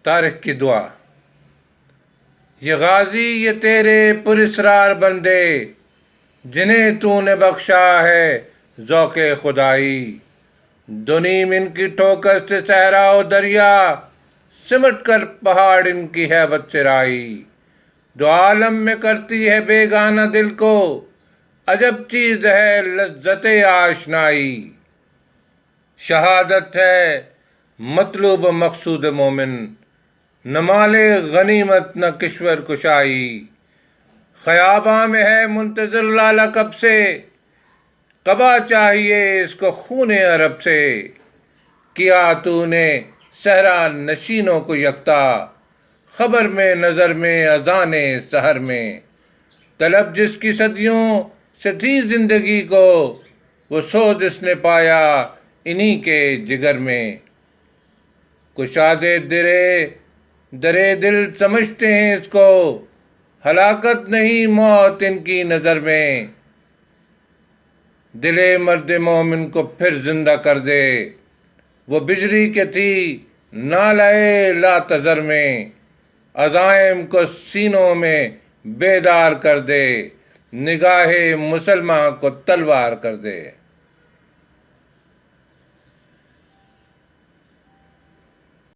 तारिक की दुआ। ये गाजी ये तेरे पुरस्रार बंदे, जिन्हें तूने बख्शा है ज़ौक़े खुदाई। दुनीम इनकी ठोकर से सहरा और दरिया, सिमट कर पहाड़ इनकी हैबत से राई। दो आलम में करती है बेगाना दिल को, अजब चीज है लज्जते आशनाई। शहादत है मतलूब मकसूद मोमिन, न माले गनीमत न किश्वर कुशाई। ख़याबा में है मुंतज़िर लाला कब से, कबा चाहिए इसको खूने अरब से। किया तूने सहरा नशीनों को यकता, खबर में नज़र में अज़ाने सहर में। तलब जिसकी सदियों से थी जिंदगी को, वो सोच इसने पाया इन्हीं के जिगर में। कुशादे दरे दिल समझते हैं इसको, हलाकत नहीं मौत इनकी नज़र में। दिले मर्द मोमिन को फिर जिंदा कर दे, वो बिजली के थी नालाए लातज़र में। अज़ाइम को सीनों में बेदार कर दे, निगाहे मुसलमान को तलवार कर दे।